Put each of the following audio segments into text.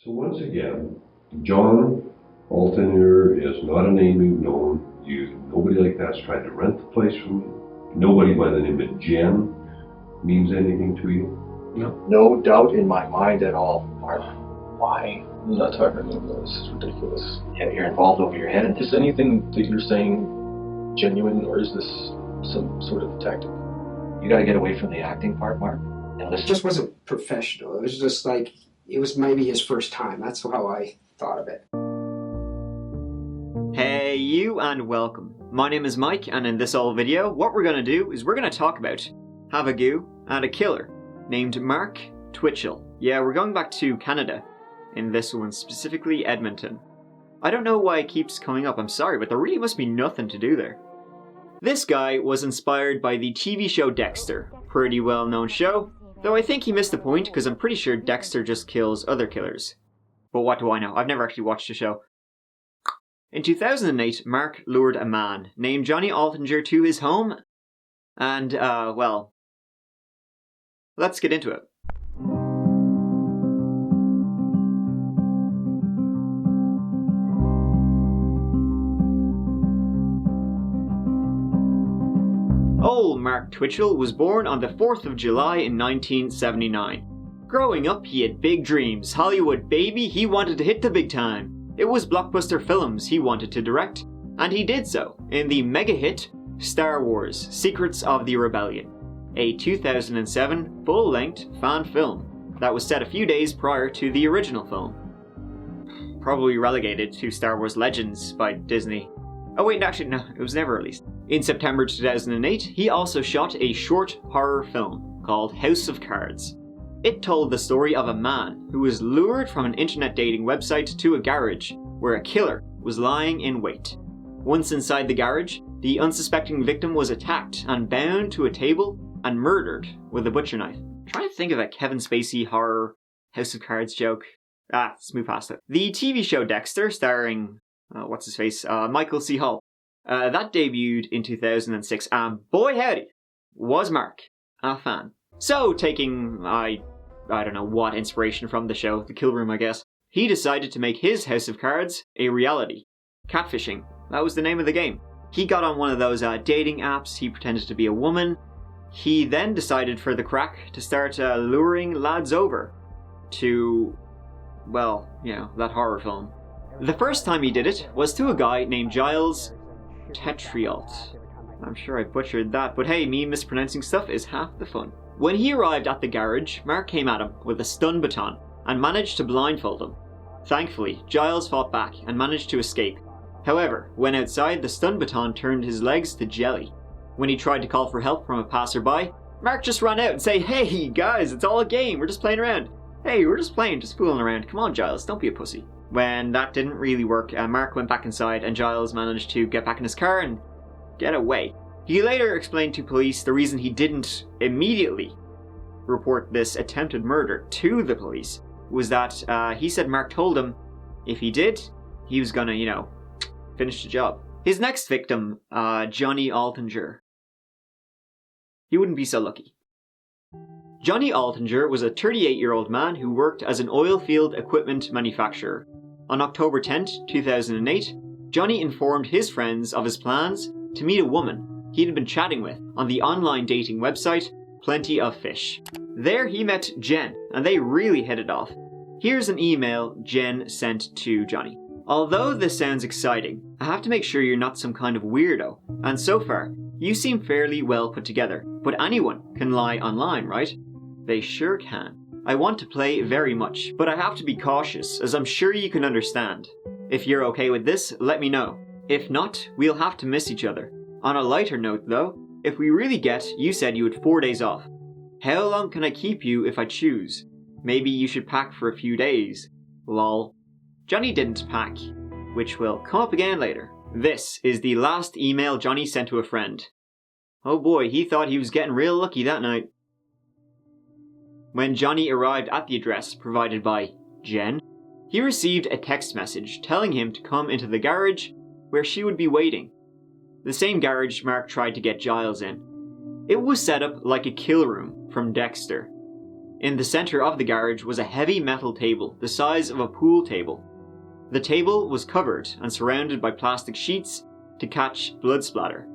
So once again, John Altinger is not a name you've known. Nobody like that's tried to rent the place from you. Nobody by the name of Jen means anything to you. No. No doubt in my mind at all, Mark. Why? I'm not talking about this. It's ridiculous. Yeah, you're involved over your head. Is anything that you're saying genuine, or is this some sort of tactic? You gotta get away from the acting part, Mark. And It listen. just wasn't professional. It was just like, it was maybe his first time. That's how I thought of it. Hey you, and welcome. My name is Mike, and in this old video, what we're gonna do is we're gonna talk about have a goo and a killer named Mark Twitchell. Yeah, we're going back to Canada, in this one, specifically Edmonton. I don't know why it keeps coming up, I'm sorry, but there really must be nothing to do there. This guy was inspired by the TV show Dexter, pretty well known show, though I think he missed the point because I'm pretty sure Dexter just kills other killers. But what do I know? I've never actually watched the show. In 2008, Mark lured a man named Johnny Altinger to his home, and, well, let's get into it. Old Mark Twitchell was born on the 4th of July in 1979. Growing up, he had big dreams. Hollywood baby, he wanted to hit the big time. It was blockbuster films he wanted to direct, and he did so in the mega hit Star Wars: Secrets of the Rebellion, a 2007 full-length fan film that was set a few days prior to the original film. Probably relegated to Star Wars Legends by Disney. Oh wait, actually no, it was never released. In September 2008, he also shot a short horror film called House of Cards. It told the story of a man who was lured from an internet dating website to a garage where a killer was lying in wait. Once inside the garage, the unsuspecting victim was attacked and bound to a table and murdered with a butcher knife. I'm trying to think of a Kevin Spacey horror House of Cards joke. Let's move past it. The TV show Dexter, starring, Michael C. Hall, that debuted in 2006, and boy howdy, was Mark a fan. So, taking, I don't know what inspiration from the show, The Kill Room I guess, he decided to make his House of Cards a reality. Catfishing, that was the name of the game. He got on one of those dating apps, he pretended to be a woman. He then decided for the crack to start luring lads over to, well, you know, that horror film. The first time he did it was to a guy named Giles Tetrialt. I'm sure I butchered that, but hey, me mispronouncing stuff is half the fun. When he arrived at the garage, Mark came at him with a stun baton and managed to blindfold him. Thankfully, Giles fought back and managed to escape. However, when outside, the stun baton turned his legs to jelly. When he tried to call for help from a passerby, Mark just ran out and said, "Hey guys, it's all a game, we're just playing around. Hey, we're just playing, just fooling around. Come on Giles, don't be a pussy." When that didn't really work, Mark went back inside and Giles managed to get back in his car and get away. He later explained to police the reason he didn't immediately report this attempted murder to the police was that he said Mark told him if he did, he was gonna, you know, finish the job. His next victim, Johnny Altinger. He wouldn't be so lucky. Johnny Altinger was a 38-year-old man who worked as an oil field equipment manufacturer. On October 10th, 2008, Johnny informed his friends of his plans to meet a woman he'd been chatting with on the online dating website Plenty of Fish. There he met Jen, and they really hit it off. Here's an email Jen sent to Johnny. "Although this sounds exciting, I have to make sure you're not some kind of weirdo, and so far, you seem fairly well put together, but anyone can lie online, right?" They sure can. "I want to play very much, but I have to be cautious, as I'm sure you can understand. If you're okay with this, let me know. If not, we'll have to miss each other. On a lighter note though, if we really get, you said you had 4 days off. How long can I keep you if I choose? Maybe you should pack for a few days. Lol." Johnny didn't pack, which will come up again later. This is the last email Johnny sent to a friend. Oh boy, he thought he was getting real lucky that night. When Johnny arrived at the address provided by Jen, he received a text message telling him to come into the garage where she would be waiting. The same garage Mark tried to get Giles in. It was set up like a kill room from Dexter. In the center of the garage was a heavy metal table, the size of a pool table. The table was covered and surrounded by plastic sheets to catch blood splatter.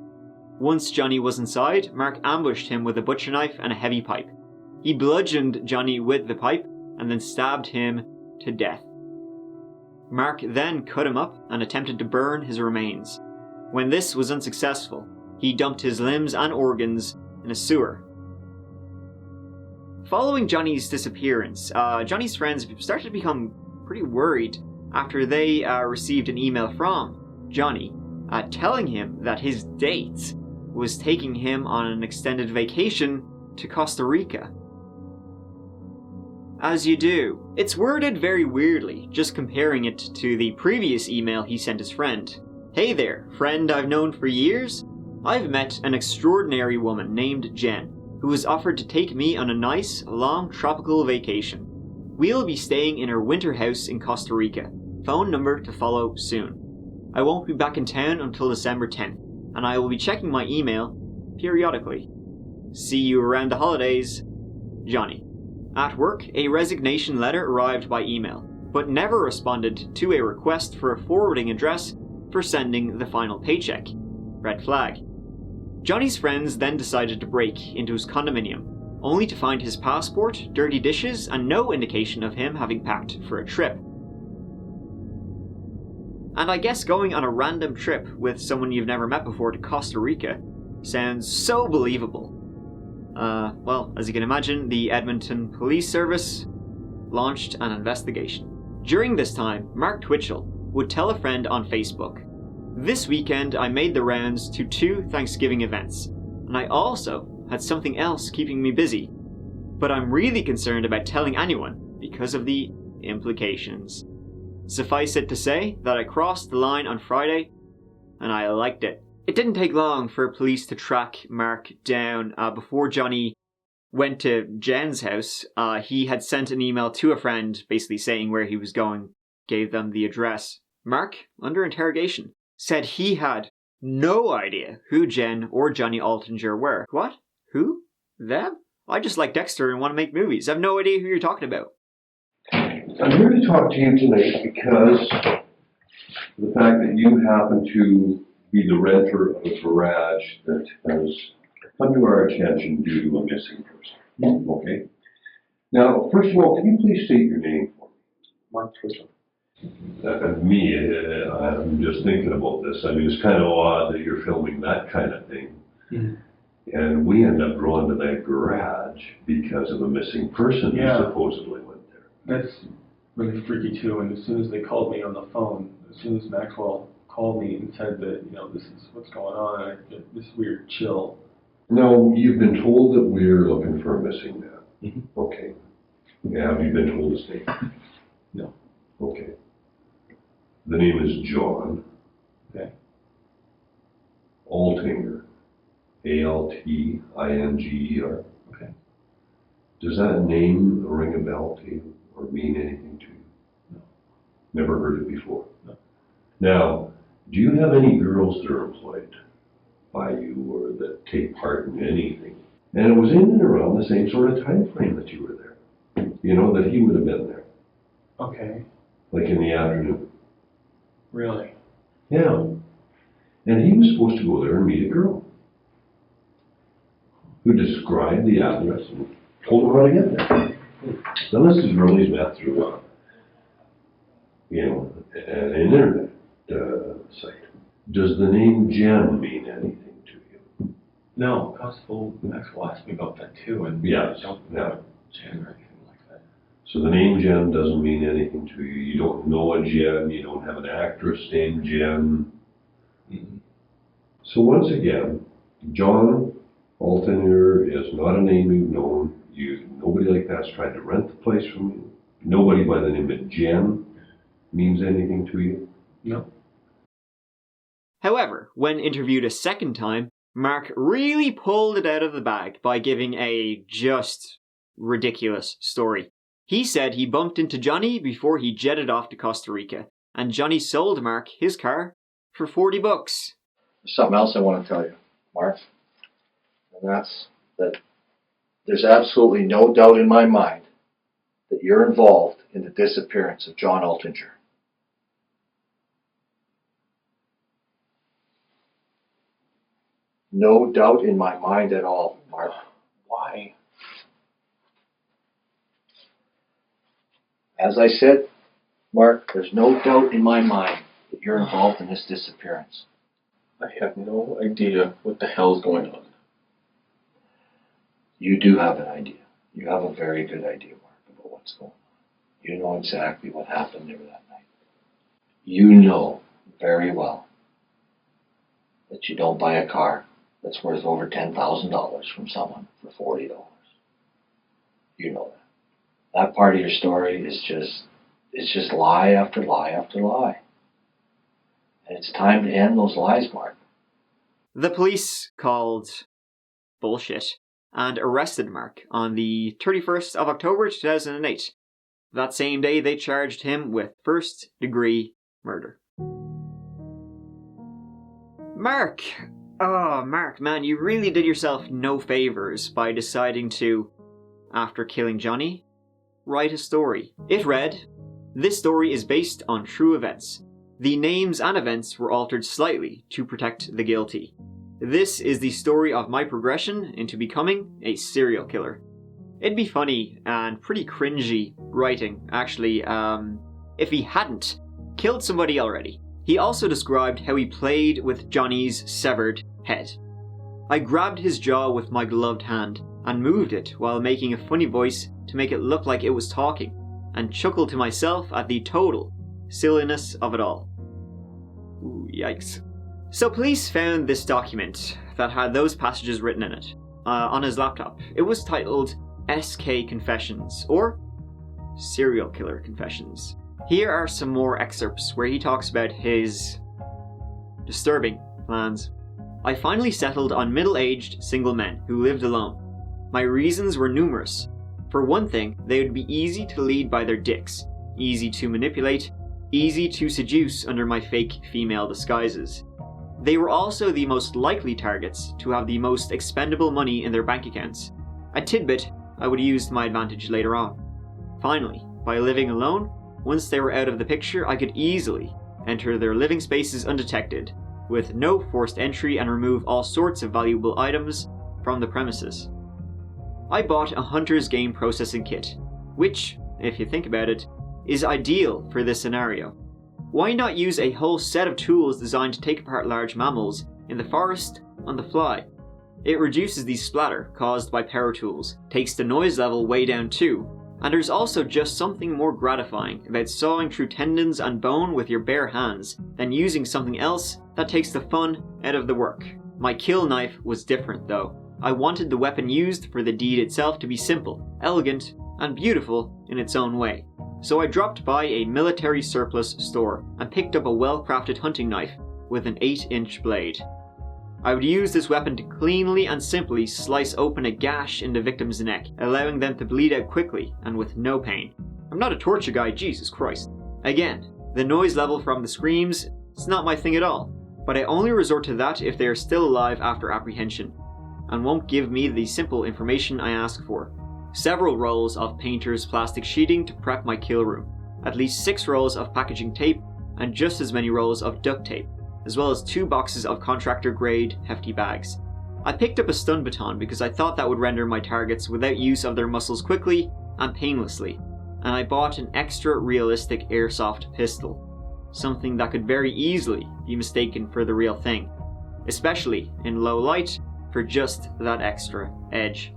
Once Johnny was inside, Mark ambushed him with a butcher knife and a heavy pipe. He bludgeoned Johnny with the pipe and then stabbed him to death. Mark then cut him up and attempted to burn his remains. When this was unsuccessful, he dumped his limbs and organs in a sewer. Following Johnny's disappearance, Johnny's friends started to become pretty worried after they received an email from Johnny telling him that his date was taking him on an extended vacation to Costa Rica. As you do. It's worded very weirdly, just comparing it to the previous email he sent his friend. Hey there, friend I've known for years. I've met an extraordinary woman named Jen, who has offered to take me on a nice, long tropical vacation. We'll be staying in her winter house in Costa Rica. Phone number to follow soon. I won't be back in town until December 10th, and I will be checking my email periodically. See you around the holidays, Johnny. At work, a resignation letter arrived by email, but never responded to a request for a forwarding address for sending the final paycheck. Red flag. Johnny's friends then decided to break into his condominium, only to find his passport, dirty dishes, and no indication of him having packed for a trip. And I guess going on a random trip with someone you've never met before to Costa Rica sounds so believable. Well, as you can imagine, the Edmonton Police Service launched an investigation. During this time, Mark Twitchell would tell a friend on Facebook, "This weekend I made the rounds to 2 Thanksgiving events, and I also had something else keeping me busy. But I'm really concerned about telling anyone because of the implications. Suffice it to say that I crossed the line on Friday, and I liked it." It didn't take long for police to track Mark down. Before Johnny went to Jen's house, he had sent an email to a friend basically saying where he was going, gave them the address. Mark, under interrogation, said he had no idea who Jen or Johnny Altinger were. What? Who? Them? I just like Dexter and want to make movies. I have no idea who you're talking about. I'm here to talk to you tonight because the fact that you happen to be the renter of a garage that has come to our attention due to a missing person. Okay? Now, first of all, can you please state your name for me? Mark Twitchell. I'm just thinking about this. I mean, it's kind of odd that you're filming that kind of thing. Mm-hmm. And we end up drawn to that garage because of a missing person who supposedly went there. That's really freaky too. And as soon as they called me on the phone, as soon as Maxwell called me and said that, this is what's going on, I get this weird chill. No, you've been told that we're looking for a missing man. Mm-hmm. Okay. Have you been told his name? No. Okay. The name is John. Okay. Altinger. Altinger. Okay. Does that name ring a bell to you or mean anything to you? No. Never heard it before? No. Now, do you have any girls that are employed by you or that take part in anything? And it was in and around the same sort of time frame that you were there. That he would have been there. Okay. Like in the afternoon. Really? Yeah. And he was supposed to go there and meet a girl who described the address and told him how to get there. Now this is really met through an internet site. Does the name Jen mean anything to you? No, Constable Maxwell asked me about that too, and yes. I don't know Jen or anything like that. So the name Jen doesn't mean anything to you. You don't know a Jen. You don't have an actress named Jen. Mm-hmm. So once again, John Altinger is not a name you've known. Nobody like that's tried to rent the place from you. Nobody by the name of Jen means anything to you. No. However, when interviewed a second time, Mark really pulled it out of the bag by giving a just ridiculous story. He said he bumped into Johnny before he jetted off to Costa Rica, and Johnny sold Mark his car for $40. There's something else I want to tell you, Mark. And that's that There's absolutely no doubt in my mind that you're involved in the disappearance of John Altinger. No doubt in my mind at all, Mark. Why? As I said, Mark, there's no doubt in my mind that you're involved in this disappearance. I have no idea what the hell's going on. You do have an idea. You have a very good idea, Mark, about what's going on. You know exactly what happened there that night. You know very well that you don't buy a car that's worth over $10,000 from someone for $40. You know that. That part of your story is just lie after lie after lie. And it's time to end those lies, Mark. The police called bullshit and arrested Mark on the 31st of October 2008. That same day, they charged him with first-degree murder. Mark! Oh, Mark, man, you really did yourself no favors by deciding to, after killing Johnny, write a story. It read, "This story is based on true events. The names and events were altered slightly to protect the guilty. This is the story of my progression into becoming a serial killer." It'd be funny and pretty cringy writing, actually, if he hadn't killed somebody already. He also described how he played with Johnny's severed head. "I grabbed his jaw with my gloved hand and moved it while making a funny voice to make it look like it was talking, and chuckled to myself at the total silliness of it all." Ooh, yikes. So police found this document that had those passages written in it on his laptop. It was titled SK Confessions, or Serial Killer Confessions. Here are some more excerpts where he talks about his disturbing plans. "I finally settled on middle-aged single men who lived alone. My reasons were numerous. For one thing, they would be easy to lead by their dicks, easy to manipulate, easy to seduce under my fake female disguises. They were also the most likely targets to have the most expendable money in their bank accounts, a tidbit I would use to my advantage later on. Finally, by living alone, once they were out of the picture, I could easily enter their living spaces undetected, with no forced entry, and remove all sorts of valuable items from the premises. I bought a hunter's game processing kit, which, if you think about it, is ideal for this scenario. Why not use a whole set of tools designed to take apart large mammals in the forest on the fly? It reduces the splatter caused by power tools, takes the noise level way down too, and there's also just something more gratifying about sawing through tendons and bone with your bare hands than using something else that takes the fun out of the work. My kill knife was different though. I wanted the weapon used for the deed itself to be simple, elegant, and beautiful in its own way. So I dropped by a military surplus store and picked up a well-crafted hunting knife with an 8-inch blade. I would use this weapon to cleanly and simply slice open a gash in the victim's neck, allowing them to bleed out quickly and with no pain. I'm not a torture guy, Jesus Christ. Again, the noise level from the screams is not my thing at all, but I only resort to that if they are still alive after apprehension, and won't give me the simple information I ask for. Several rolls of painter's plastic sheeting to prep my kill room, at least 6 rolls of packaging tape, and just as many rolls of duct tape, as well as 2 boxes of contractor grade hefty bags. I picked up a stun baton because I thought that would render my targets without use of their muscles quickly and painlessly, and I bought an extra realistic airsoft pistol, something that could very easily be mistaken for the real thing, especially in low light for just that extra edge.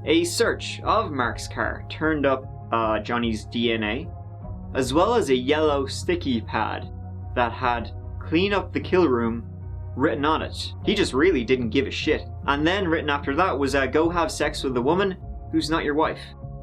A search of Mark's car turned up Johnny's DNA, as well as a yellow sticky pad that had "clean up the kill room" written on it. He just really didn't give a shit. And then written after that was "go have sex with a woman who's not your wife."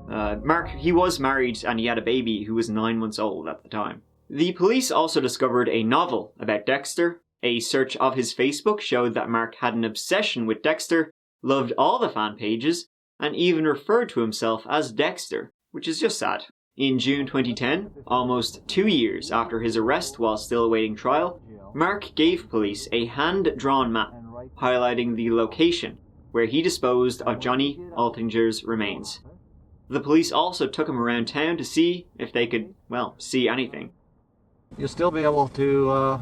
Mark, he was married and he had a baby who was 9 months old at the time. The police also discovered a novel about Dexter. A search of his Facebook showed that Mark had an obsession with Dexter, loved all the fan pages, and even referred to himself as Dexter, which is just sad. In June 2010, almost 2 years after his arrest while still awaiting trial, Mark gave police a hand-drawn map highlighting the location where he disposed of Johnny Altinger's remains. The police also took him around town to see if they could, see anything. You'll still be able to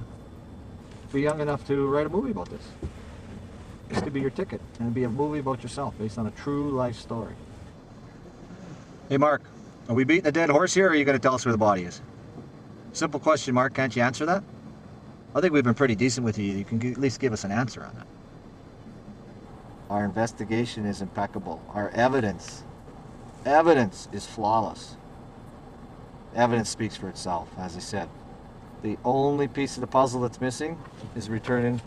be young enough to write a movie about this. This could be your ticket, and it'd be a movie about yourself based on a true life story. Hey Mark, are we beating a dead horse here, or are you going to tell us where the body is? Simple question, Mark. Can't you answer that? I think we've been pretty decent with you. You can at least give us an answer on that. Our investigation is impeccable. Our evidence is flawless. Evidence speaks for itself, as I said. The only piece of the puzzle that's missing is returning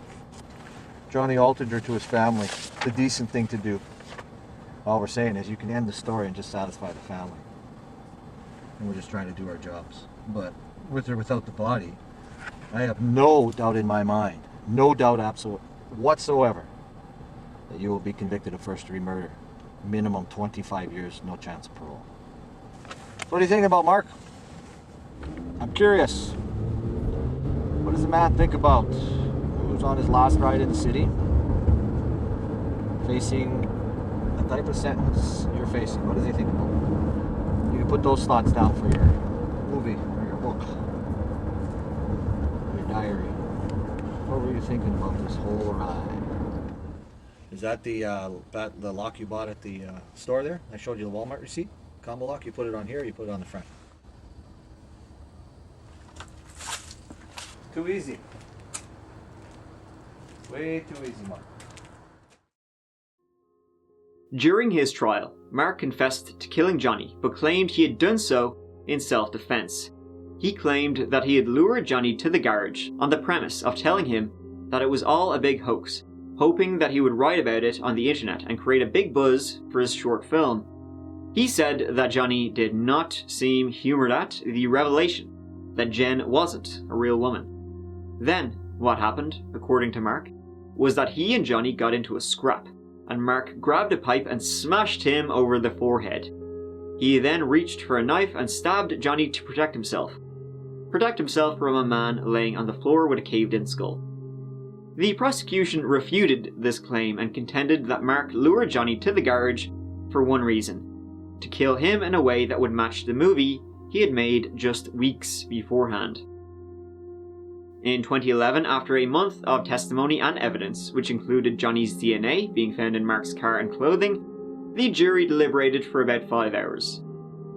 Johnny Altinger to his family. The decent thing to do. All we're saying is you can end the story and just satisfy the family. And we're just trying to do our jobs. But with or without the body, I have no doubt in my mind, no doubt whatsoever, that you will be convicted of first-degree murder. Minimum 25 years, no chance of parole. What do you think about Mark? I'm curious. What does the man think about who's on his last ride in the city? Facing the type of sentence you're facing. What does he think about it? You can put those thoughts down for your movie or your book, your diary. What were you thinking about this whole ride? Is that the lock you bought at the store there? I showed you the Walmart receipt? Combo lock, you put it on here, you put it on the front. Too easy. Way too easy, Mark. During his trial, Mark confessed to killing Johnny, but claimed he had done so in self-defense. He claimed that he had lured Johnny to the garage on the premise of telling him that it was all a big hoax, hoping that he would write about it on the internet and create a big buzz for his short film. He said that Johnny did not seem humoured at the revelation that Jen wasn't a real woman. Then, what happened, according to Mark, was that he and Johnny got into a scrap, and Mark grabbed a pipe and smashed him over the forehead. He then reached for a knife and stabbed Johnny to protect himself. Protect himself from a man laying on the floor with a caved-in skull. The prosecution refuted this claim and contended that Mark lured Johnny to the garage for one reason: to kill him in a way that would match the movie he had made just weeks beforehand. In 2011, after a month of testimony and evidence, which included Johnny's DNA being found in Mark's car and clothing, the jury deliberated for about 5 hours.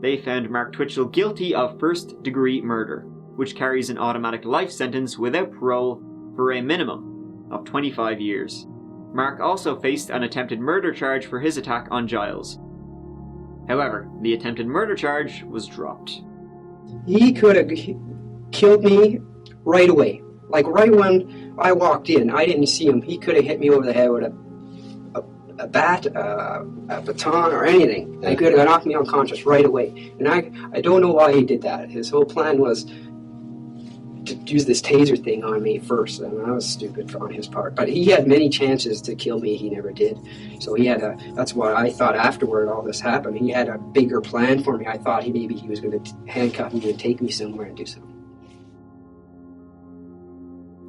They found Mark Twitchell guilty of first-degree murder, which carries an automatic life sentence without parole for a minimum of 25 years. Mark also faced an attempted murder charge for his attack on Giles. However, the attempted murder charge was dropped. He could have killed me right away. Like right when I walked in, I didn't see him. He could have hit me over the head with a bat, a baton, or anything. And he could have knocked me unconscious right away. And I don't know why he did that. His whole plan was to use this taser thing on me first, and that was stupid on his part. But he had many chances to kill me. He never did. So he had that's what I thought afterward all this happened. He had a bigger plan for me. I thought maybe he was going to handcuff me and take me somewhere and do something.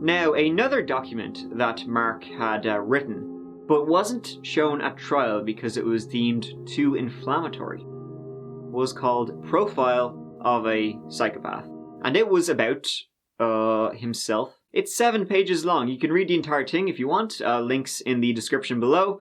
Now, another document that Mark had written, but wasn't shown at trial because it was deemed too inflammatory, was called Profile of a Psychopath. And it was about himself. It's 7 pages long. You can read the entire thing if you want. Links in the description below.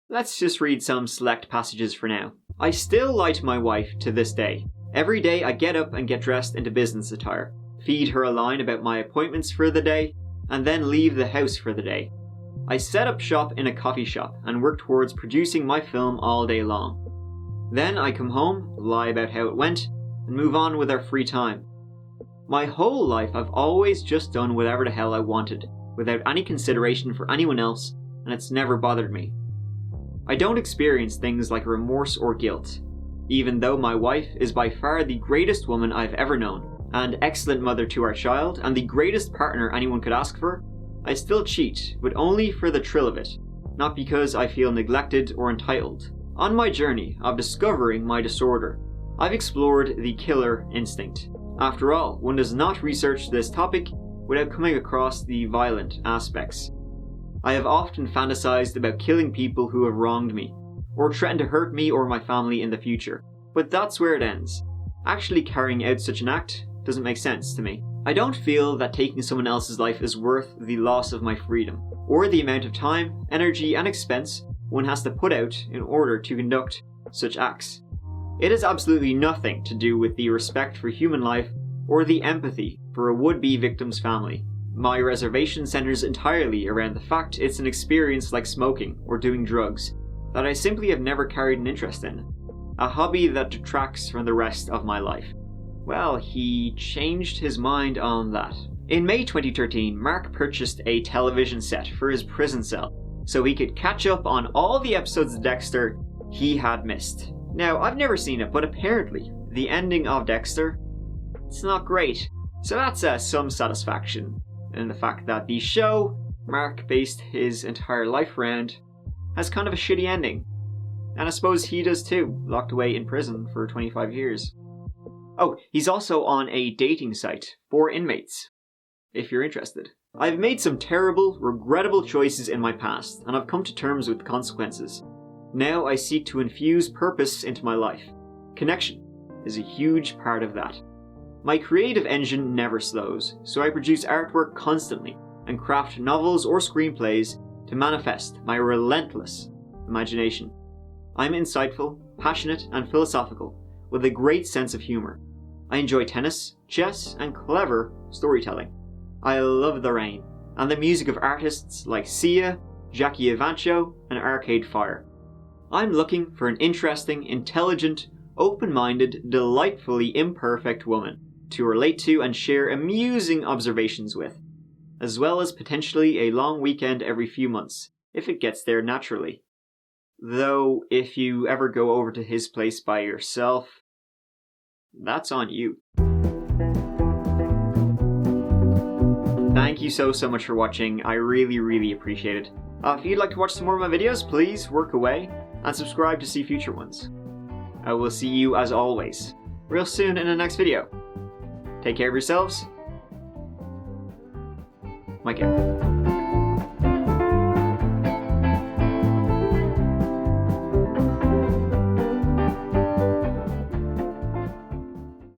Let's just read some select passages for now. I still lie to my wife to this day. Every day I get up and get dressed into business attire, feed her a line about my appointments for the day, and then leave the house for the day. I set up shop in a coffee shop and work towards producing my film all day long. Then I come home, lie about how it went, and move on with our free time. My whole life I've always just done whatever the hell I wanted, without any consideration for anyone else, and it's never bothered me. I don't experience things like remorse or guilt, even though my wife is by far the greatest woman I've ever known, and excellent mother to our child, and the greatest partner anyone could ask for. I still cheat, but only for the thrill of it, not because I feel neglected or entitled. On my journey of discovering my disorder, I've explored the killer instinct. After all, one does not research this topic without coming across the violent aspects. I have often fantasized about killing people who have wronged me, or threatened to hurt me or my family in the future. But that's where it ends. Actually carrying out such an act doesn't make sense to me. I don't feel that taking someone else's life is worth the loss of my freedom, or the amount of time, energy, and expense one has to put out in order to conduct such acts. It has absolutely nothing to do with the respect for human life or the empathy for a would-be victim's family. My reservation centers entirely around the fact it's an experience like smoking or doing drugs that I simply have never carried an interest in, a hobby that detracts from the rest of my life. Well, he changed his mind on that. In May 2013, Mark purchased a television set for his prison cell so he could catch up on all the episodes of Dexter he had missed. Now, I've never seen it, but apparently the ending of Dexter, it's not great. So that's some satisfaction in the fact that the show Mark based his entire life around has kind of a shitty ending. And I suppose he does too, locked away in prison for 25 years. Oh, he's also on a dating site for inmates, if you're interested. I've made some terrible, regrettable choices in my past, and I've come to terms with the consequences. Now I seek to infuse purpose into my life. Connection is a huge part of that. My creative engine never slows, so I produce artwork constantly and craft novels or screenplays to manifest my relentless imagination. I'm insightful, passionate, and philosophical, with a great sense of humor. I enjoy tennis, chess, and clever storytelling. I love the rain, and the music of artists like Sia, Jackie Evancho, and Arcade Fire. I'm looking for an interesting, intelligent, open-minded, delightfully imperfect woman to relate to and share amusing observations with, as well as potentially a long weekend every few months, if it gets there naturally. Though, if you ever go over to his place by yourself, that's on you. Thank you so much for watching. I really appreciate it. If you'd like to watch some more of my videos, please work away and subscribe to see future ones. I will see you, as always, real soon in the next video. Take care of yourselves. Mike out.